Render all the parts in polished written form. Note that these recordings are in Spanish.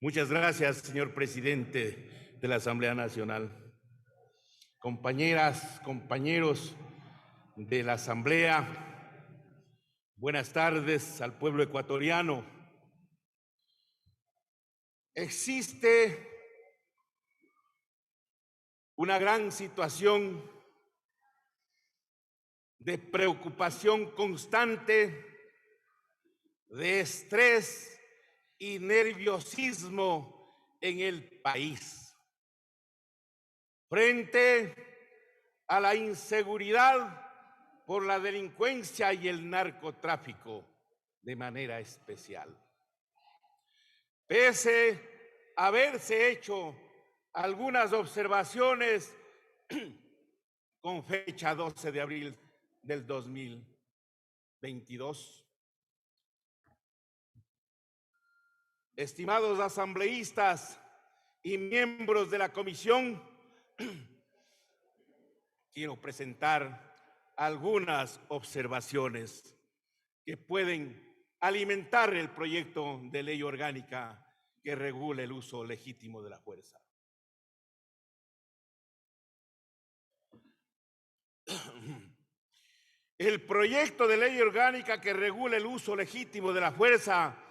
Muchas gracias, señor presidente de la Asamblea Nacional. Compañeras, compañeros de la Asamblea, buenas tardes al pueblo ecuatoriano. Existe una gran situación de preocupación constante, de estrés y nerviosismo en el país. Frente a la inseguridad por la delincuencia y el narcotráfico de manera especial. Pese a haberse hecho algunas observaciones con fecha 12 de abril del 2022, estimados asambleístas y miembros de la comisión, quiero presentar algunas observaciones que pueden alimentar el proyecto de ley orgánica que regula el uso legítimo de la fuerza. El proyecto de ley orgánica que regula el uso legítimo de la fuerza,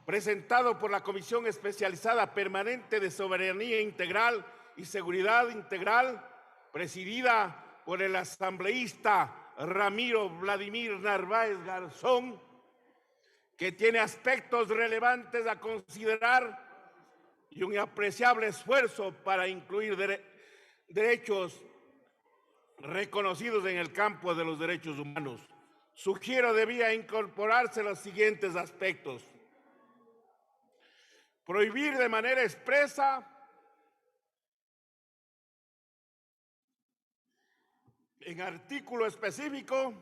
presentado por la Comisión Especializada Permanente de Soberanía Integral y Seguridad Integral, presidida por el asambleísta Ramiro Vladimir Narváez Garzón, que tiene aspectos relevantes a considerar y un apreciable esfuerzo para incluir derechos reconocidos en el campo de los derechos humanos. Sugiero debía incorporarse los siguientes aspectos: prohibir de manera expresa en artículo específico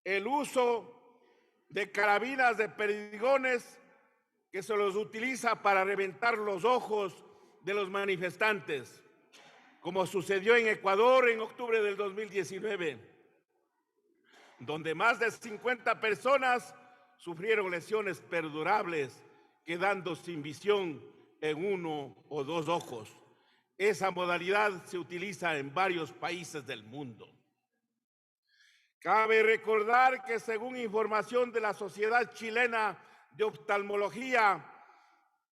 el uso de carabinas de perdigones que se los utiliza para reventar los ojos de los manifestantes, como sucedió en Ecuador en octubre del 2019, donde más de 50 personas sufrieron lesiones perdurables, quedando sin visión en uno o dos ojos. Esa modalidad se utiliza en varios países del mundo. Cabe recordar que, según información de la Sociedad Chilena de Oftalmología,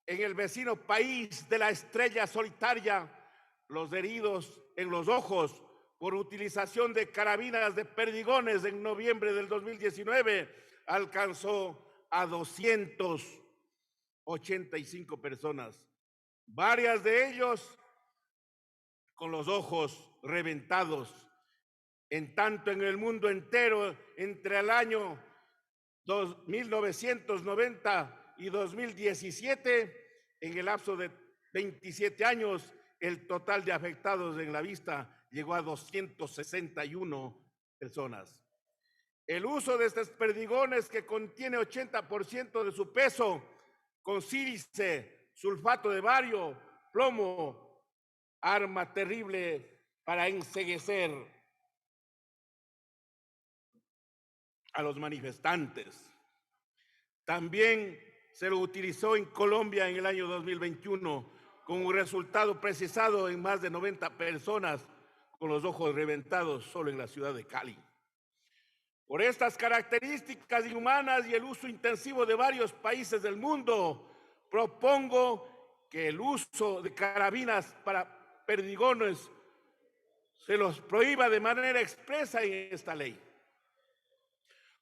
en el vecino país de la estrella solitaria, los heridos en los ojos por utilización de carabinas de perdigones en noviembre del 2019 alcanzó a 285 personas, varias de ellos con los ojos reventados. En tanto, en el mundo entero, entre el año 1990 y 2017, en el lapso de 27 años, el total de afectados en la vista llegó a 261 personas. El uso de estos perdigones, que contiene 80% de su peso, con sílice, sulfato de bario, plomo, arma terrible para enceguecer a los manifestantes. También se lo utilizó en Colombia en el año 2021, con un resultado precisado en más de 90 personas con los ojos reventados solo en la ciudad de Cali. Por estas características inhumanas y el uso intensivo de varios países del mundo, propongo que el uso de carabinas para perdigones se los prohíba de manera expresa en esta ley,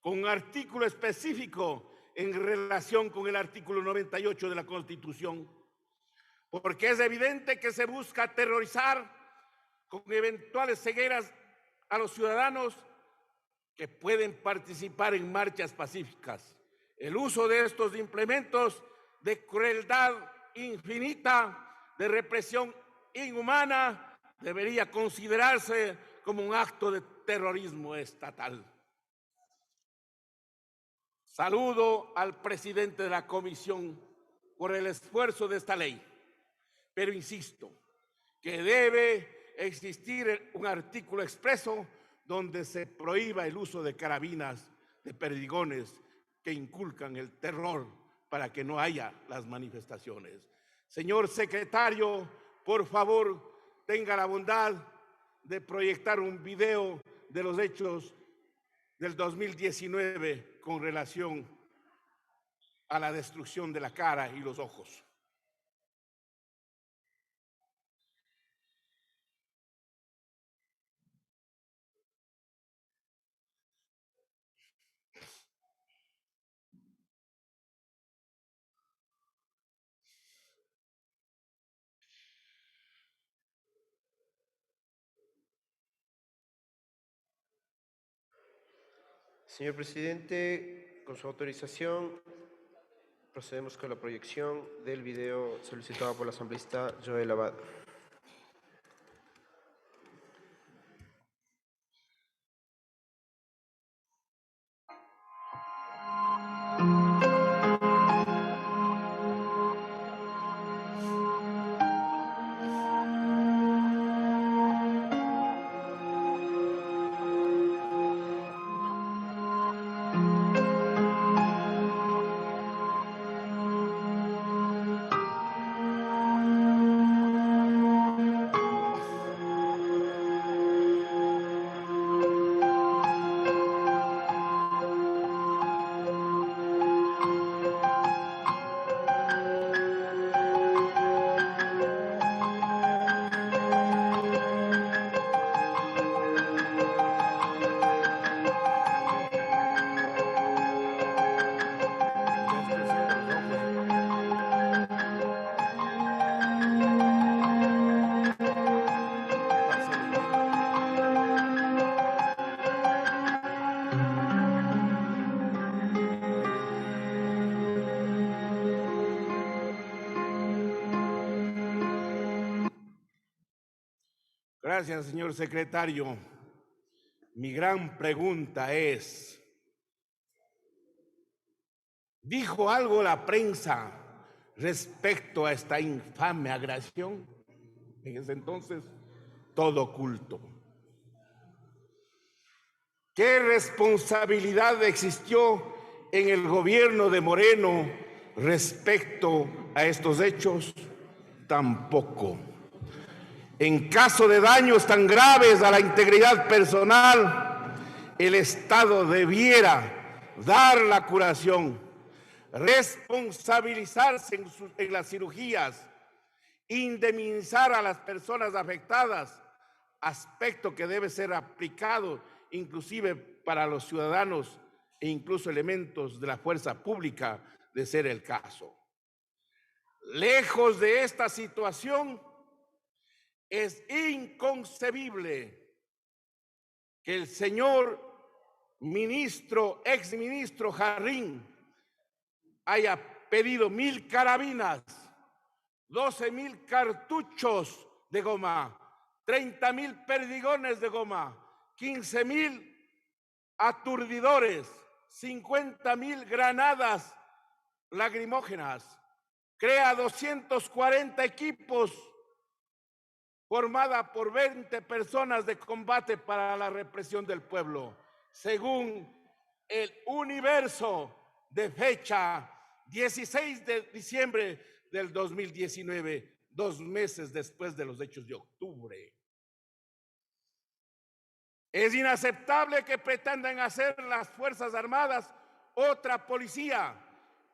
con un artículo específico en relación con el artículo 98 de la Constitución, porque es evidente que se busca aterrorizar con eventuales cegueras a los ciudadanos que pueden participar en marchas pacíficas. El uso de estos implementos de crueldad infinita, de represión inhumana, debería considerarse como un acto de terrorismo estatal. Saludo al presidente de la comisión por el esfuerzo de esta ley, pero insisto que debe existir un artículo expreso donde se prohíba el uso de carabinas de perdigones que inculcan el terror para que no haya las manifestaciones. Señor secretario, por favor, tenga la bondad de proyectar un video de los hechos del 2019 con relación a la destrucción de la cara y los ojos. Señor presidente, con su autorización, procedemos con la proyección del video solicitado por la asambleísta Joel Abad. Gracias, señor secretario. Mi gran pregunta es, ¿dijo algo la prensa respecto a esta infame agresión? En ese entonces, todo oculto. ¿Qué responsabilidad existió en el gobierno de Moreno respecto a estos hechos? Tampoco. En caso de daños tan graves a la integridad personal, el Estado debiera dar la curación, responsabilizarse en las cirugías, indemnizar a las personas afectadas, aspecto que debe ser aplicado inclusive para los ciudadanos e incluso elementos de la fuerza pública, de ser el caso. Lejos de esta situación, es inconcebible que el señor ministro, exministro Jarrín, haya pedido 1,000 carabinas, 12,000 cartuchos de goma, 30,000 perdigones de goma, 15,000 aturdidores, 50,000 granadas lacrimógenas, crea 240 equipos formada por 20 personas de combate para la represión del pueblo, según el Universo de fecha 16 de diciembre del 2019, 2 meses después de los hechos de octubre. Es inaceptable que pretendan hacer las Fuerzas Armadas otra policía,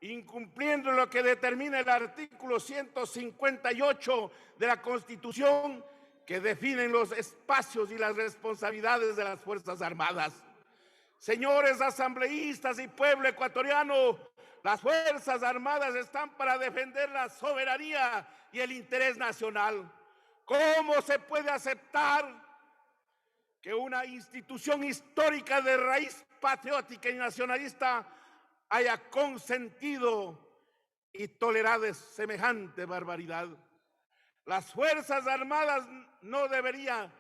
incumpliendo lo que determina el artículo 158 de la Constitución, que definen los espacios y las responsabilidades de las Fuerzas Armadas. Señores asambleístas y pueblo ecuatoriano, las Fuerzas Armadas están para defender la soberanía y el interés nacional. ¿Cómo se puede aceptar que una institución histórica de raíz patriótica y nacionalista haya consentido y tolerado semejante barbaridad? Las Fuerzas Armadas no deberían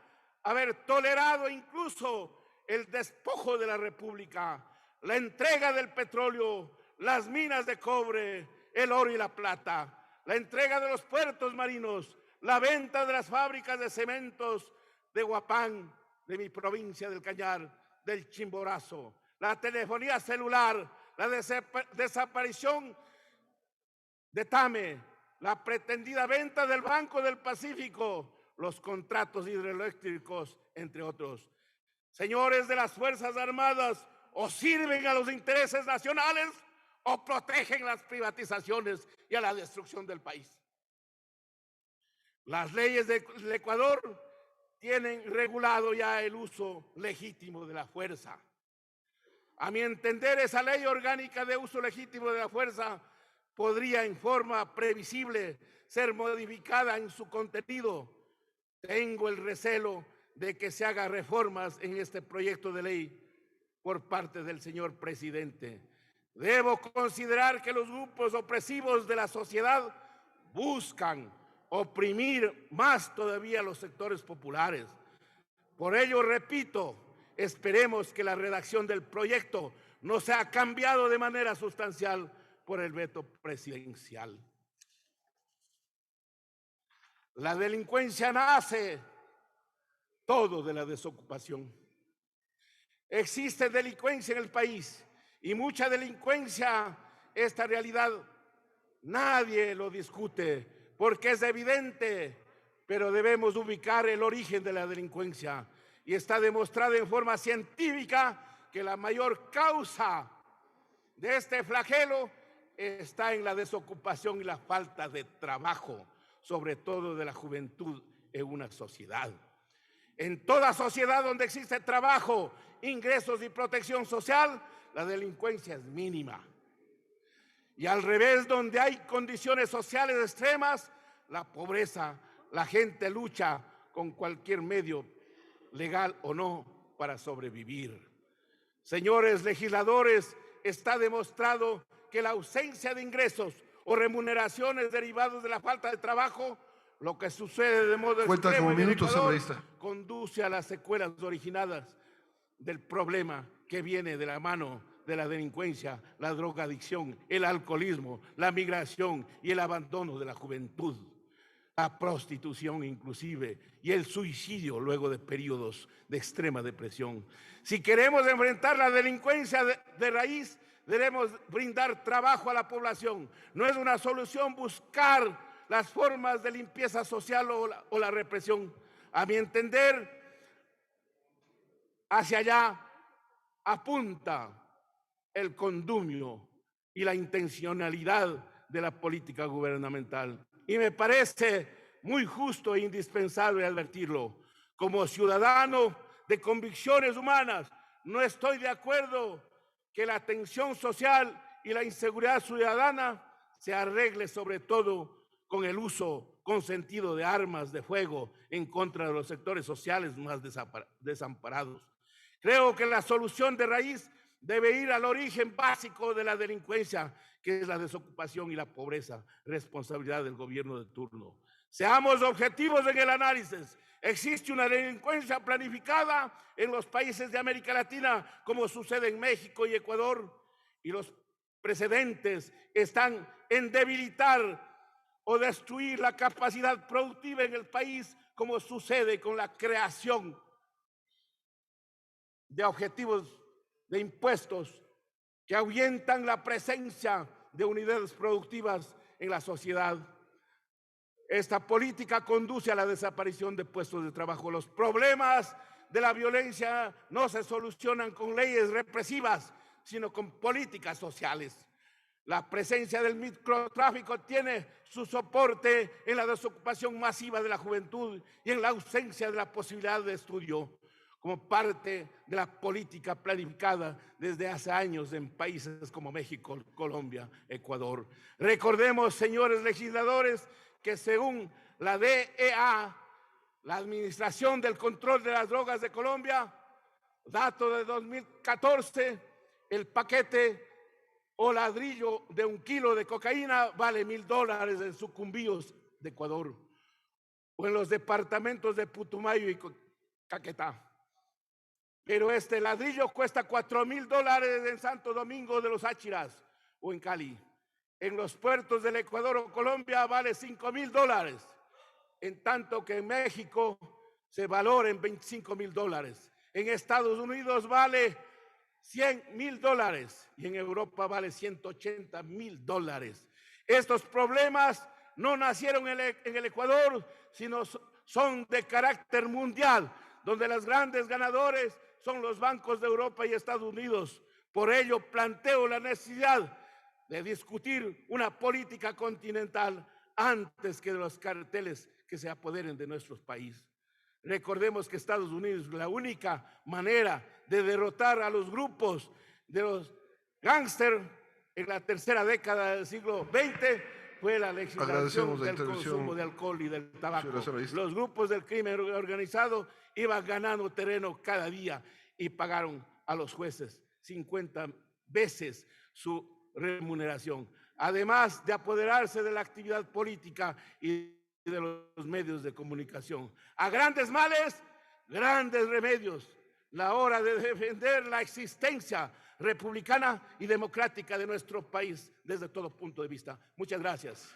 haber tolerado incluso el despojo de la República, la entrega del petróleo, las minas de cobre, el oro y la plata, la entrega de los puertos marinos, la venta de las fábricas de cementos de Huapán, de mi provincia del Cañar, del Chimborazo, la telefonía celular, la desaparición de TAME, la pretendida venta del Banco del Pacífico, los contratos hidroeléctricos, entre otros. Señores de las Fuerzas Armadas, o sirven a los intereses nacionales o protegen las privatizaciones y a la destrucción del país. Las leyes del Ecuador tienen regulado ya el uso legítimo de la fuerza. A mi entender, esa ley orgánica de uso legítimo de la fuerza podría en forma previsible ser modificada en su contenido. Tengo el recelo de que se haga reformas en este proyecto de ley por parte del señor presidente. Debo considerar que los grupos opresivos de la sociedad buscan oprimir más todavía a los sectores populares. Por ello, repito, esperemos que la redacción del proyecto no sea cambiado de manera sustancial por el veto presidencial. La delincuencia nace todo de la desocupación. Existe delincuencia en el país y mucha delincuencia. Esta realidad nadie lo discute porque es evidente, pero debemos ubicar el origen de la delincuencia y está demostrado en forma científica que la mayor causa de este flagelo está en la desocupación y la falta de trabajo, sobre todo de la juventud en una sociedad. En toda sociedad donde existe trabajo, ingresos y protección social, la delincuencia es mínima. Y al revés, donde hay condiciones sociales extremas, la pobreza, la gente lucha con cualquier medio, legal o no, para sobrevivir. Señores legisladores, está demostrado que la ausencia de ingresos o remuneraciones derivados de la falta de trabajo, lo que sucede de modo extremo en el Ecuador, conduce a las secuelas originadas del problema que viene de la mano de la delincuencia, la drogadicción, el alcoholismo, la migración y el abandono de la juventud, la prostitución inclusive y el suicidio luego de periodos de extrema depresión. Si queremos enfrentar la delincuencia de raíz, debemos brindar trabajo a la población. No es una solución buscar las formas de limpieza social o la represión. A mi entender, hacia allá apunta el condumio y la intencionalidad de la política gubernamental. Y me parece muy justo e indispensable advertirlo. Como ciudadano de convicciones humanas, no estoy de acuerdo que la tensión social y la inseguridad ciudadana se arregle sobre todo con el uso consentido de armas de fuego en contra de los sectores sociales más desamparados. Creo que la solución de raíz debe ir al origen básico de la delincuencia, que es la desocupación y la pobreza, responsabilidad del gobierno de turno. Seamos objetivos en el análisis. Existe una delincuencia planificada en los países de América Latina, como sucede en México y Ecuador, y los precedentes están en debilitar o destruir la capacidad productiva en el país, como sucede con la creación de objetivos de impuestos que ahuyentan la presencia de unidades productivas en la sociedad. Esta política conduce a la desaparición de puestos de trabajo. Los problemas de la violencia no se solucionan con leyes represivas, sino con políticas sociales. La presencia del microtráfico tiene su soporte en la desocupación masiva de la juventud y en la ausencia de la posibilidad de estudio, como parte de la política planificada desde hace años en países como México, Colombia, Ecuador. Recordemos, señores legisladores, que según la DEA, la Administración del Control de las Drogas de Colombia, dato de 2014, el paquete o ladrillo de 1 kilo de cocaína vale $1,000 en Sucumbíos de Ecuador, o en los departamentos de Putumayo y Caquetá. Pero este ladrillo cuesta $4,000 en Santo Domingo de los Áchiras o en Cali. En los puertos del Ecuador o Colombia vale $5,000, en tanto que en México se valora en $25,000. En Estados Unidos vale $100,000 y en Europa vale $180,000. Estos problemas no nacieron en el Ecuador, sino son de carácter mundial, donde los grandes ganadores son los bancos de Europa y Estados Unidos. Por ello, planteo la necesidad de discutir una política continental antes que de los carteles que se apoderen de nuestros países. Recordemos que Estados Unidos, la única manera de derrotar a los grupos de los gángsters en la tercera década del siglo XX fue la legislación del consumo de alcohol y del tabaco. Los grupos del crimen organizado iban ganando terreno cada día y pagaron a los jueces 50 veces su remuneración, además de apoderarse de la actividad política y de los medios de comunicación. A grandes males, grandes remedios. La hora de defender la existencia republicana y democrática de nuestro país desde todo punto de vista. Muchas gracias.